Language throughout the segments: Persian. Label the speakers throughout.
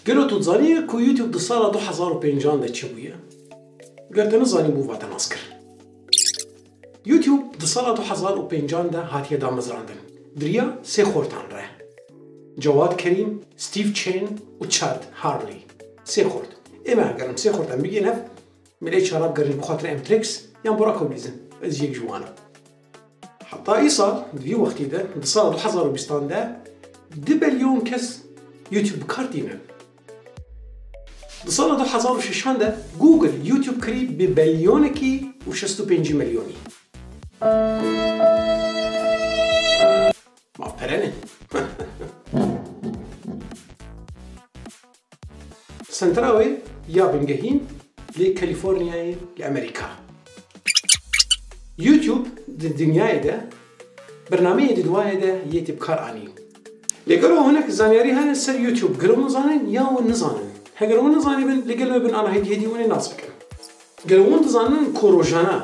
Speaker 1: گلو تو زانی کو یوتیوب د سال 2005 ده چه بویه؟ گرتن زانی بو واتن اسکر. یوتیوب د سال 2005 ده هاتیه دامزراندن. دریا سه خورتان ره. جواد کریم، ستیو چین و چاد هارلی. سه خورت. اما گرم سه خورتان بگی نف ملی چراب گرن بخاطر امترکس یا براکو بلیزن. از یک جوانه. حتی ای سال دوی وقتی ده د سال 2020 ده 2 میلیون کس یوتیوب کارتینه. د سال 2006 ده گوگل یوتیوب کری به بیلیونه کی و 65 میلیونی. ما پرنه. سنتراوی یا بنگهین لی کالیفرنیای لامریکا. یوتیوب دنیای ده برنامه ددوای ده یتیب کار آنی. لگرو هناك زانیاری هن سر یوتیوب گرو نزانن یا و نزانن. هگرو نزانی بن لگل بن آنها هدیه ونی ناس بکن. گرو نزانن کوروجانا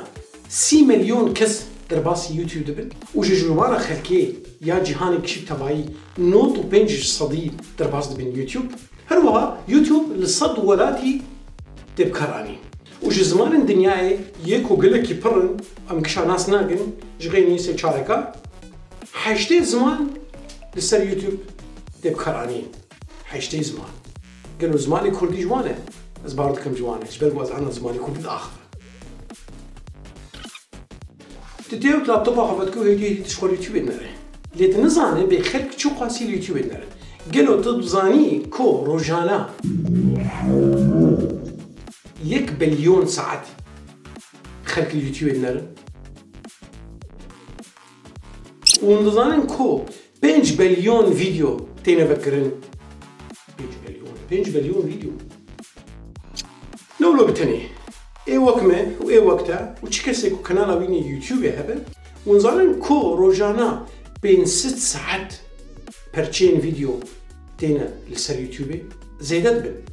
Speaker 1: 30 میلیون کس در باسی یوتیوب دبن. و جوار خلکی یا جهان کشیب تبایی 95 صدی در باس دبن یوتیوب. هر وها یوتیوب لصد ولاتی تبکرانی. و زمان دنیای یکو گله کی پرن ام کشا ناس ناگن جغینی سه چارکا 8 زمان لسر یوتیوب تبکرانی 8 زمان. قالوا زماني كردي جوانه از باردكم جوانه جبل باز عنا زماني كردي الاخر تديو لابتوب خفتكو هيجي تشغل يوتيوب نره ليت نزانه بخلق شو قاسي اليوتيوب نره قالوا تبزاني كو روجانا 1 بليون ساعه خلق اليوتيوب نره ونزانن كو 5 بليون فيديو تينفكرن 5 بليون فيديو نولو بتني اي وكمه و اي وقتا و تشكسكو كنالا ويني يوتيوب هبل ونزالن كو روجانا بين 6 ساعات برشين فيديو تينا لسر يوتيوب زيدت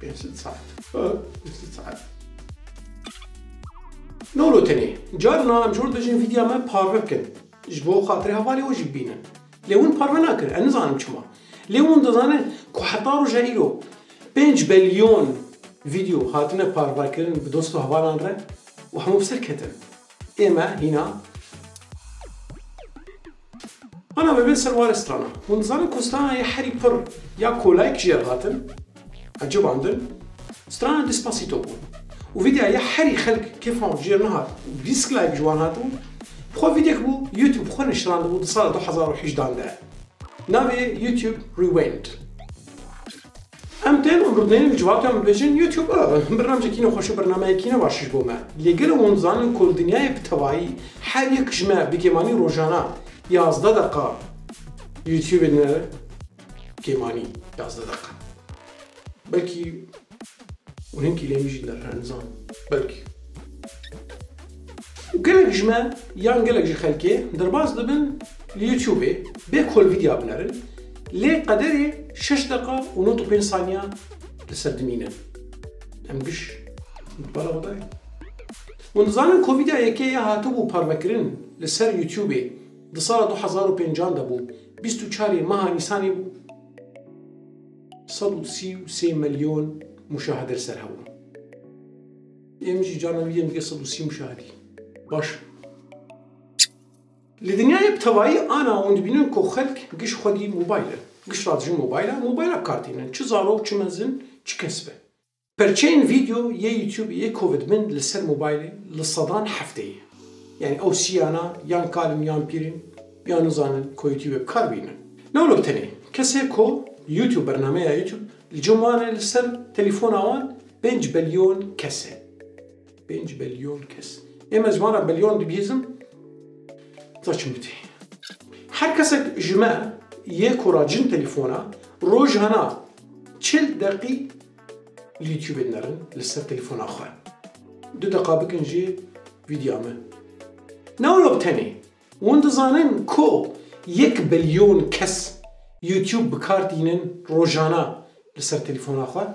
Speaker 1: بين 6 ساعات 6 ساعات نولو تني جارنا مجور دجين فيديو ما باربكن جبو خاطري هوالي وجب بينا لون باربناكر انا زانم چما لیون دزانه که حتی رو جاییرو 5 بلیون ویدیو هاتنه پاربار کردن به دوست و هوالان ره و همو بسر کتن اما هینا انا ببین سروار استرانا و دزانه کستانا یه حری پر یا کولایک جیر هاتن عجب عندن استرانا دیسپاسیتو بون و ویدیو یه حری خلق کیفان جیر نهار و دیسک لایک جوان هاتون بخوا ویدیو که بو یوتیوب بخوا نشرانده بو سال 2018 ده ناوی یوتیوب ریویند. امتن اردنین الجواب هم بچین یوتیوب برنامه کینه خوش برنامه کینه وارشش بومه. لیگر اون زانن کل دنیای بتوایی هر یک جمع بکمانی روزانه 11 دقیقه یوتیوب نره کمانی 11 دقیقه. بلکی اونم کلیمیجی در نظام بلکی. گلک جمع یا گلک جخلکی در باز دبن اليوتيوب بكل فيديو بنرن لي قدري 6 دقائق و 5 ثانيه لسردمينا امقش بالغ باي ونظام كوفيد يكي هاتو بو بارمكرين لسر يوتيوب د سال 2005 دبو 24 ماه نيساني بو 133 مليون مشاهده لسر هو يمجي جانا فيديو 130 مشاهدي باش لدنیای بتوایی آنا وند بینن کو خلق گش خودی موبایله گش رادجی موبایله کارتینن چه زاروک چه مزن چه کسبه پرچین ویدیو یه یوتیوب یه کووید من لسر موبایله لصدان هفته یعنی او سیانا یان کالم یان پیرین یان زانن کو یوتیوب کار بینن نولو بتنی کسی کو یوتیوب برنامه یوتیوب الجمانه لسر تلفون آوان 5 بلیون کسه 5 بلیون کس اما زمانه بلیون دبیزم تاچم بدی. هر کس جمع یک راجن تلفونه روز هنا 40 دقیقه یوتیوب نرن لسر تلفون آخر 2 دقیقه بکنجی ویدیو من نولو بتنی وند زانن کو 1 بلیون کس یوتیوب بکاردینن روزانه لسر تلفون آخر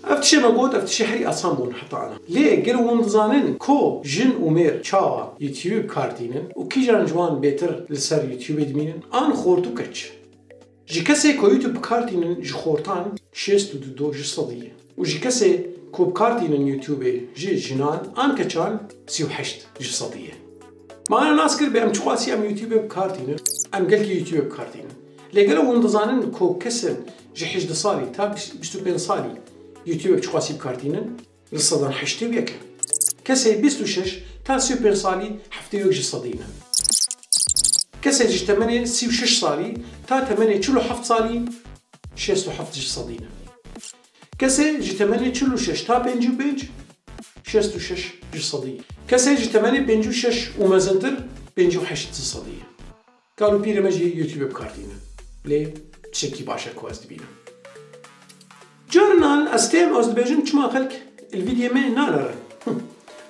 Speaker 1: افتشي مقود افتشي حري اصامون حتى انا ليه قالوا ومزانن كو جن ومير تشاوا يوتيوب كارتينن وكي جان جوان بيتر لسر يوتيوب دمينن ان خورتو كتش جی کسی که یوتیوب کارتینن جی خورتان 62 صدیه و جی کسی که کارتینن یوتیوب جی جنان آن کچان 38 صدیه. ما أنا ناس كل بأم تقاسي أم يوتيوب بكارتين أم قلت يوتيوب بكارتين لقلوا وندزانن كو كسر جحش دصالي تاب بستو بين صالي يوتيوب بتقاسي بكارتين للصدان حشتي وياك كسر بستو شش تا سو بين صالي حفتي وياك صدينا كسر جي 8 سيو شش صالي تا 8 تشلو حفت صالي شستو حفت صدينا كسر جي 8 تشلو شش تا بنجو بنج شستو شش صدية كسر جي 8 بنجو شش ومازنتر بنجو حشت صدية قالوا بيرا ماجي يوتيوب بكارتينا ليه تشكي باشا كواز دبينا جارنا استيم أزدبيجن كما خلق الفيديو ما نالر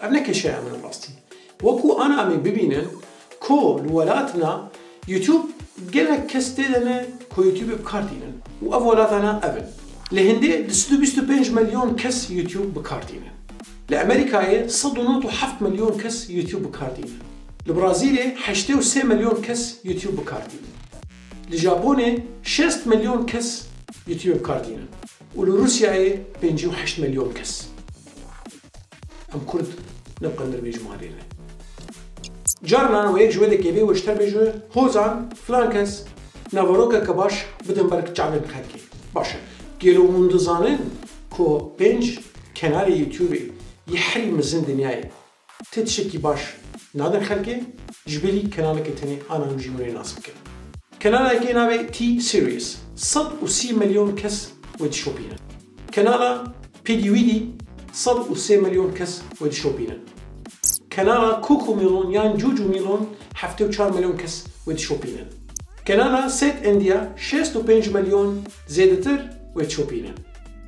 Speaker 1: أبنا كشيء من راستي وكو أنا أمي ببينن كو الولاتنا يوتيوب قالك كستيدنا كو يوتيوب بكارتينا وأولاتنا أبن لهندي دستو 25 مليون كس يوتيوب بكارتينا لأمريكا 107 مليون كس يوتيوب بكارتين لبرازيل 83 مليون كس يوتيوب بكارتين لجابون 6 مليون كس يوتيوب بكارتين ولروسيا 58 مليون كس أم كرد نبقى نربيج مالينا جارنا ويك جوه كيبي واشتر بيجو هوزان فلان كس نافروكا كباش بدن برك جعلن خلقي باشا قيلو مندزانين كو بنج كنال يوتيوبي يحري مزن دنياي تتشكي باش نادر خلقي جبلي كنالك تاني انا نجيبوني ناسبك كنالا كيناوي تي سيريس 160 مليون كس ود شوبينا كنالا بيدي ويدي 103 مليون كس ود شوبينا كنالا كوكو ميلون يان جوجو ميلون 74 مليون كس ود شوبينا كنالا سيت انديا 65 مليون زيدتر ود شوبينا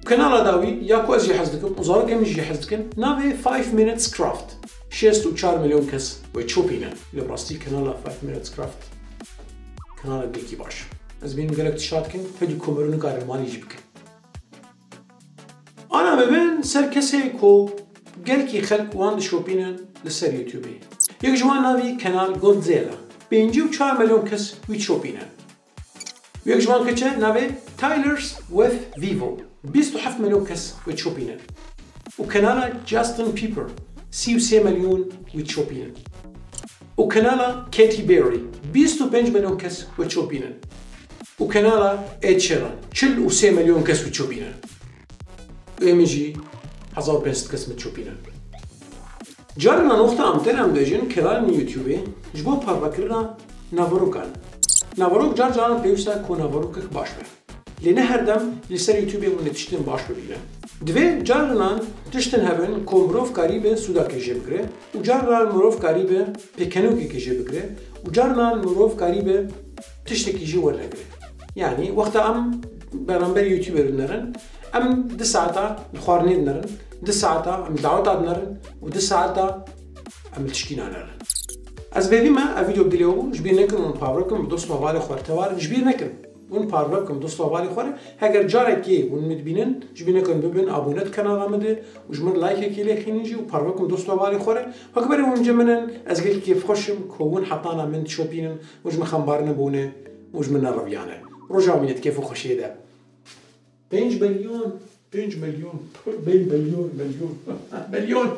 Speaker 1: كنالا داوي ياكو ازي حزدكم وزارك امجي حزدكم نافي 5 minutes craft 64 مليون كس وتشوبينا لبراستي كنالا 5 minutes craft كنالا بيكي باش از بين قالك تشاتكن فدي كومرون قال مالي يجيبك انا ببين سر كسي كو قالكي خلق وان شوبينا لسر يوتيوبي يك جوان نافي كنال جولدزيلا بينجي 4 مليون كس وتشوبينا ويك جوان كتشه نافي تايلرز وذ فيفو 27 مليون كس وتشوبينا وكنالا جاستن بيبر 33 مليون وتشوبينا وكنالا كيتي بيري 25 مليون كس وتشوبينا وكنالا إد شيران 3 مليون كس وتشوبينا ويمجي 1500 كس وتشوبينا جارنا نقطة أمتنا مدجن كلام يوتيوبي جبوا باربكرنا نافروكان نافروك جار جارنا بيوستا كو نافروكك باشبه لأن هردم لسر يوتيوبي ونتشتن باش ببینه. دوی جارنا تشتن هبن کومروف قریب سودا کجی بگره و جارنا مروف قریب پکنوکی کجی بگره و جارنا مروف قریب تشت کجی ورنگره. یعنی وقت ام برنامه یوتیوبر نرن ام 2 ساعتا الخوارنی نرن 2 ساعتا ام دعوت نرن و 2 ساعتا ام تشکینا نرن. از بیدی ما ویدیو بدلیو جبیر نکن و پاورکم دوست موبایل خوارتوار جبیر نکن. ون پاربکم دوست والی خوره هگر جاره کی ون مدبینن جبینه کن ببین آبونت کانال مده و جمر لایک کی لخینیجی و پاربکم دوست والی خوره هکبری ون جمنن از گل کیف خوشم کون حطانا من شوبینن و جم خنبارن بونه و جم نربیانه رجع منت کیف خوشیده 5 مليون 5 مليون 5 مليون مليون